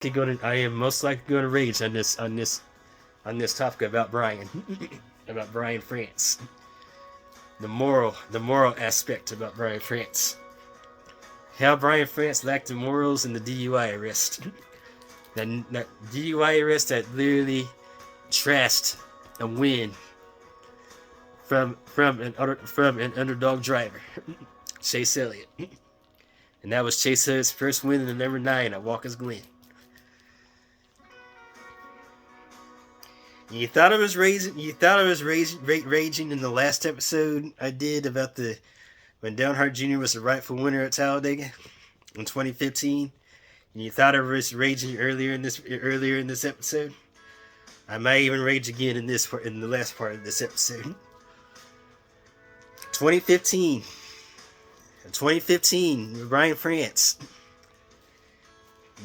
I am most likely going to rage on this topic about Brian, about Brian France. The moral aspect about Brian France. How Brian France lacked the morals in the DUI arrest. That DUI arrest that literally trashed a win from an underdog driver, Chase Elliott, and that was Chase Elliott's first win in the number 9 at Watkins Glen. You thought I was raging. You thought I was raging in the last episode I did about when Dale Earnhardt Jr. was the rightful winner at Talladega in 2015. And you thought I was raging earlier in this episode. I might even rage again in the last part of this episode. 2015. 2015, Brian France.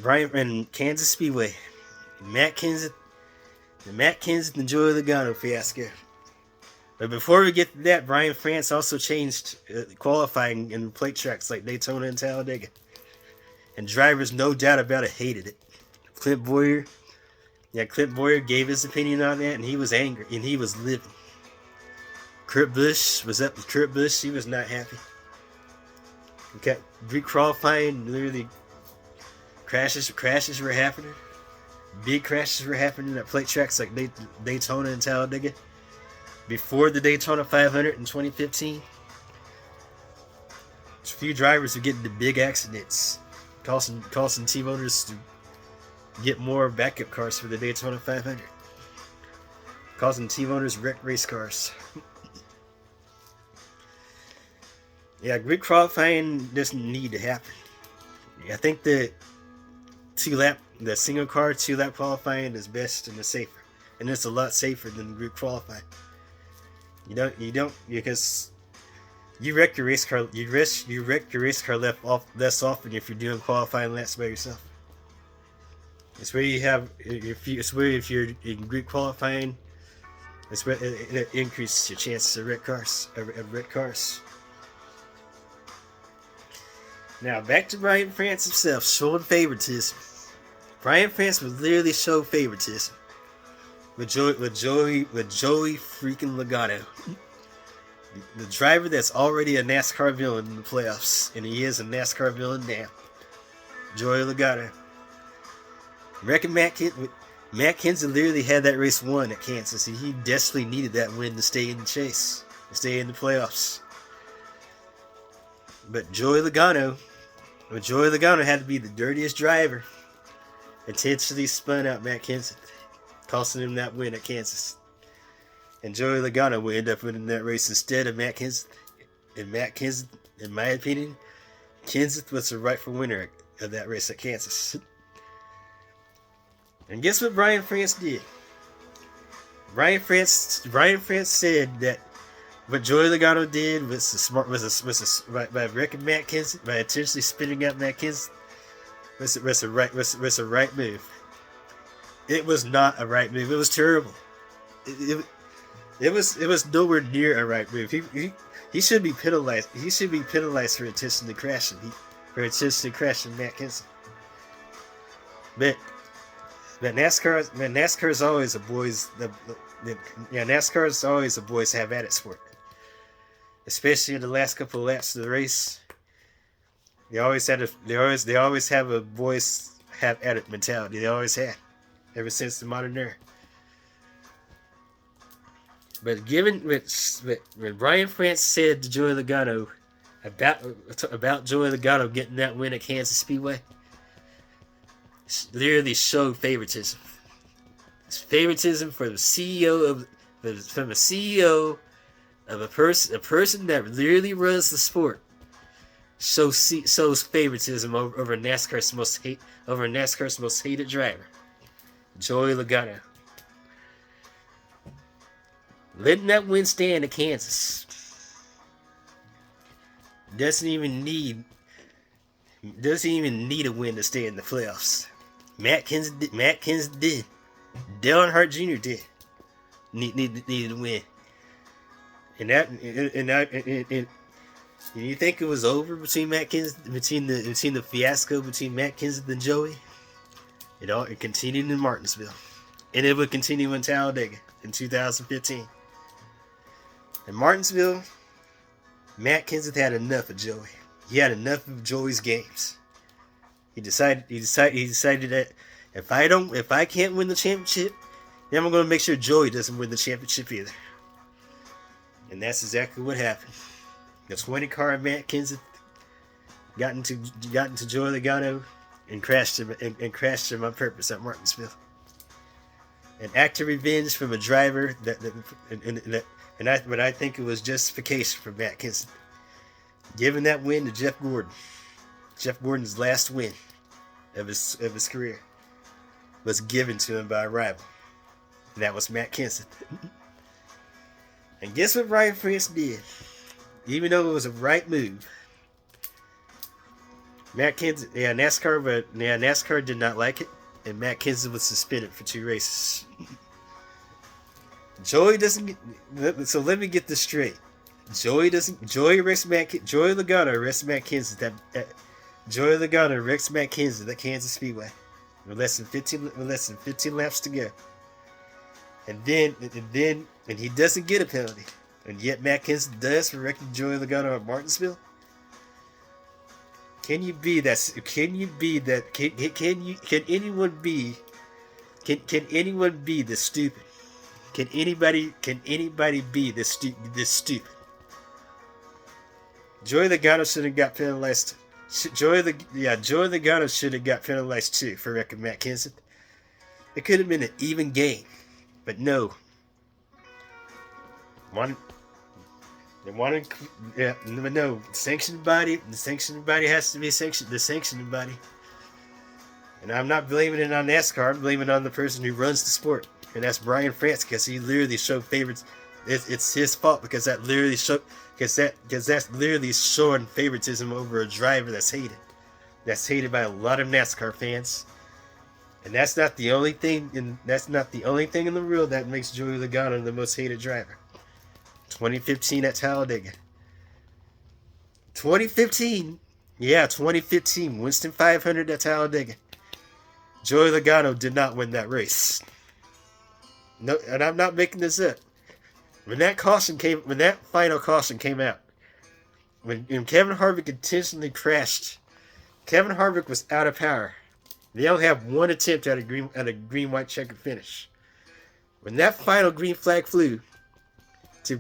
Brian and Kansas Speedway. Matt Kenseth and Joey Logano fiasco. But before we get to that, Brian France also changed qualifying in plate tracks like Daytona and Talladega. And drivers, no doubt about it, hated it. Clint Boyer gave his opinion on that, and he was angry, and he was livid. Kurt Busch, he was not happy. Okay, re-qualifying, literally, crashes were happening. Big crashes were happening at plate tracks like Daytona and Talladega. Before the Daytona 500 in 2015, a few drivers were getting into big accidents, causing team owners to get more backup cars for the Daytona 500, causing team owners wreck race cars. Yeah, grid qualifying doesn't need to happen. I think the single car 2-lap qualifying is best and it's safer, and it's a lot safer than grid qualifying. You don't because you wreck your race car. You wreck your race car less often if you're doing qualifying laps by yourself. It's where you have if you're in grid qualifying, it's where it increases your chances of wreck cars. Now back to Brian France himself showing favoritism. Brian France would literally show favoritism with Joey freaking Logano, the driver that's already a NASCAR villain in the playoffs, and he is a NASCAR villain now. Joey Logano. Reckon Matt Kenseth literally had that race won at Kansas, and he desperately needed that win to stay in the chase, to stay in the playoffs. But Joey Logano had to be the dirtiest driver, intentionally spun out Matt Kenseth, costing him that win at Kansas. And Joey Logano will end up winning that race instead of Matt Kenseth. And Matt Kenseth, in my opinion, Kenseth was the rightful winner of that race at Kansas. And guess what Brian France did? Brian France said that what Joey Logano did by wrecking Matt Kenseth, by intentionally spinning out Matt Kenseth, was a right move. It was not a right move. It was terrible. It was nowhere near a right move. He should be penalized. He should be penalized for intentionally crashing Matt Kenseth. But NASCAR is always a boys. NASCAR is always a boys have at it sport. Especially in the last couple of laps of the race, they always have a boys have at it mentality. They always had, ever since the modern era. But given when Brian France said to Joey Logano about Joey Logano getting that win at Kansas Speedway, literally showed favoritism. It's favoritism for the CEO of a person that literally runs the sport. Shows favoritism over NASCAR's most hated driver, Joey Logano. Letting that win stand at Kansas. Doesn't even need a win to stay in the playoffs. Matt Kenseth did. Dale Earnhardt Jr. did. Needed to win. And you think it was over between Matt Kenseth, between the fiasco between Matt Kenseth and Joey? It continued in Martinsville, and it would continue in Talladega in 2015. In Martinsville, Matt Kenseth had enough of Joey. He had enough of Joey's games. He decided that if I can't win the championship, then I'm going to make sure Joey doesn't win the championship either. And that's exactly what happened. The 20 car Matt Kenseth got into Joey Logano and crashed him on purpose at Martinsville. An act of revenge from a driver but I think it was justification for Matt Kenseth. Giving that win to Jeff Gordon. Jeff Gordon's last win of his career was given to him by a rival. And that was Matt Kenseth. And guess what Brian France did? Even though it was a right move, Matt Kenseth, NASCAR did not like it, and Matt Kenseth was suspended for 2 races. Joey doesn't. So let me get this straight. Joey Logano arrests Matt Kenseth Joey Logano arrests Matt Kenseth at Kansas Speedway with less than 15 laps to go. And he doesn't get a penalty. And yet Matt Kenseth does for wrecking Joey Logano at Martinsville. Can anyone be this stupid? Can anybody be this stupid? Joey Logano should have got penalized. Joey Logano should have got penalized too for wrecking Matt Kenseth. It could have been an even game, but no. Sanctioned body. The sanctioned body has to be the sanctioned body. And I'm not blaming it on NASCAR. I'm blaming it on the person who runs the sport, and that's Brian France, because he literally showed favorites. It's his fault because that's literally showing favoritism over a driver that's hated. That's hated by a lot of NASCAR fans. And that's not the only thing in the world that makes Joey Logano the most hated driver. 2015 at Talladega. 2015. Winston 500 at Talladega. Joey Logano did not win that race. No, and I'm not making this up. When that final caution came out, when Kevin Harvick intentionally crashed, Kevin Harvick was out of power. They only have one attempt at a green-white checkered finish. When that final green flag flew to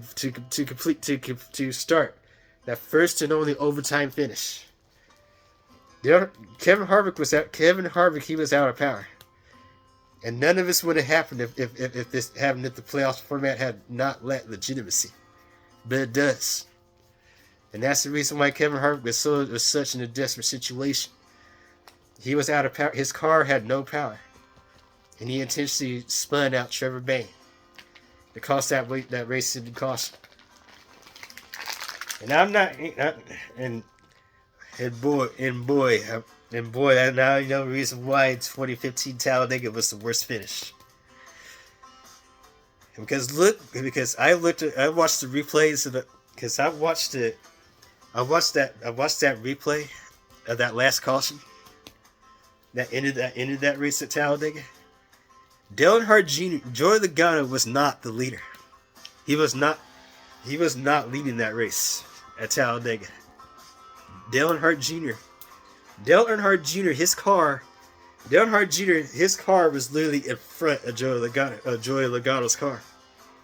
start that first and only overtime finish, Kevin Harvick, he was out of power. And none of this would have happened if the playoff format had not lacked legitimacy. But it does. And that's the reason why Kevin Harvick was such in a desperate situation. He was out of power. His car had no power. And he intentionally spun out Trevor Bayne to cost that race in caution. And I'm not... And boy, that now you know the reason why 2015 Talladega was the worst finish. Because I watched the replays I watched that replay of that last caution that ended that race at Talladega. Dale Earnhardt Jr. Joey Logano was not the leader. He was not leading that race at Talladega. Dale Earnhardt Jr. His car was literally in front of Joey Logano's car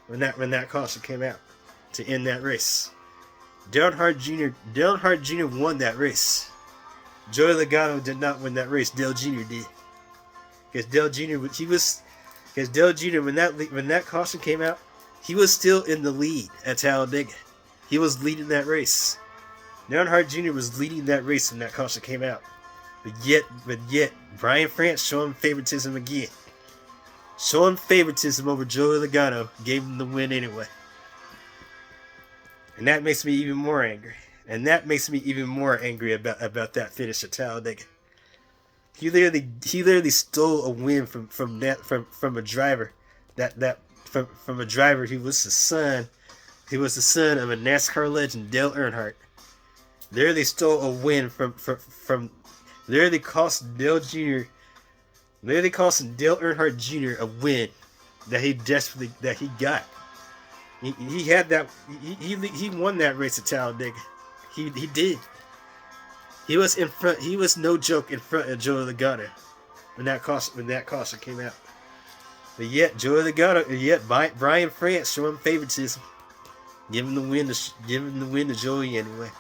when that caution came out to end that race. Dale Earnhardt Jr. won that race. Joey Logano did not win that race. Dale Jr. did. Because Dale Jr. when that caution came out, he was still in the lead at Talladega. He was leading that race. Dale Earnhardt Jr. was leading that race when that caution came out. But yet, Brian France showing favoritism again. Showing favoritism over Joey Logano, gave him the win anyway. And that makes me even more angry. And that makes me even more angry about that finish at Talladega. He literally stole a win from a driver from a driver who was the son of a NASCAR legend, Dale Earnhardt. Literally stole a win from literally cost Dale Jr. literally costing Dale Earnhardt Jr. a win that he got. He had that. He won that race at Talladega. He did. He was in front. He was no joke in front of Joey Logano when that caution came out. But yet Brian France showing favoritism, giving the win to Joey anyway.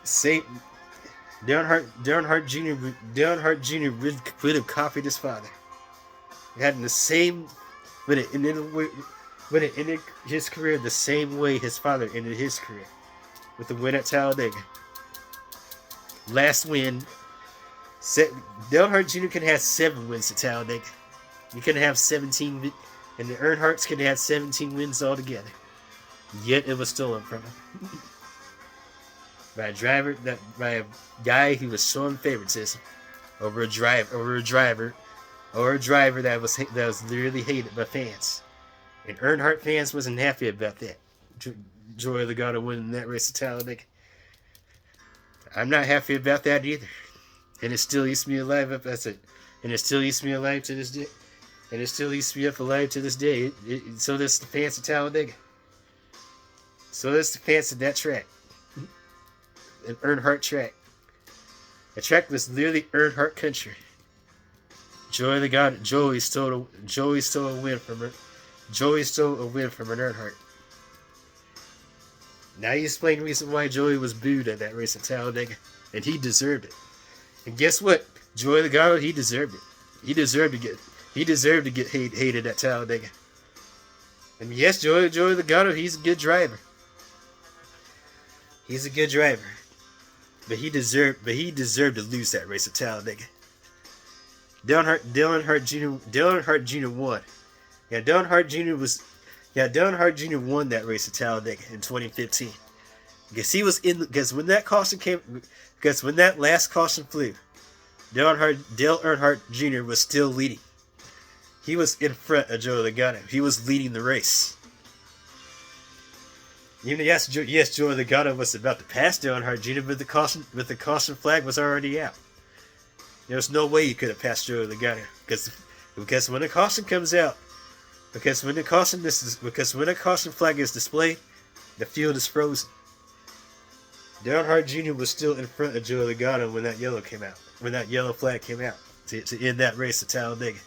Same. Darren Jr. would have copied his father. He had the same, but it ended his career the same way his father ended his career, with the win at Talladega. Last win, Dale Earnhardt Jr. can have 7 wins at Talladega. You can have 17, and the Earnhardts can have 17 wins altogether. Yet it was stolen from him. By a guy who was showing favoritism over a driver that was literally hated by fans. And Earnhardt fans wasn't happy about that. Joey Logano winning that race at Talladega. I'm not happy about that either. And it still eats me alive up. That's it. And it still eats me alive to this day. And it still eats me up alive to this day. So does the fans at Talladega. So does the fans at that track. An Earnhardt track. A track that's literally Earnhardt country. Joey stole a win from an Earnhardt. Now you explain the reason why Joey was booed at that race at Talladega, and he deserved it. And guess what? Joey Logano, he deserved it. He deserved to get hated at Talladega. And yes, Joey Logano, he's a good driver. He's a good driver. But he deserved to lose that race at Talladega. Dale Earnhardt Jr. won. Dale Earnhardt Jr. won that race at Talladega in 2015. Because when that last caution flew, Dale Earnhardt Jr. was still leading. He was in front of Joey Logano. He was leading the race. Yes, Joey Logano was about to pass Dale Earnhardt Jr., but the caution flag was already out. There was no way you could have passed Joey Logano because when the caution comes out, because when the caution flag is displayed, the field is frozen. Dale Earnhardt Jr. was still in front of Joey Logano when that yellow flag came out to end that race at Talladega.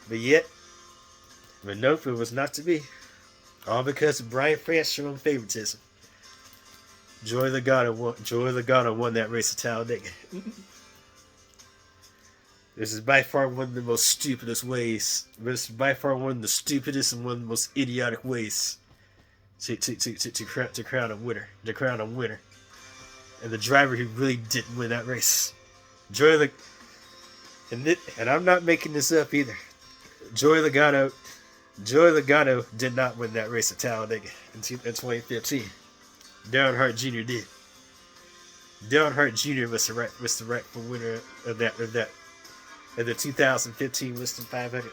But nope, it was not to be. All because of Brian France showing favoritism. Joey Logano won that race at Talladega. This is by far one of the most stupidest ways. This is by far one of the stupidest and one of the most idiotic ways to crown a winner. And the driver who really didn't win that race. And I'm not making this up either. Joey Logano did not win that race at Talladega in 2015. Dale Earnhardt Jr. did. Dale Earnhardt Jr. was the rightful winner of the 2015 Winston 500.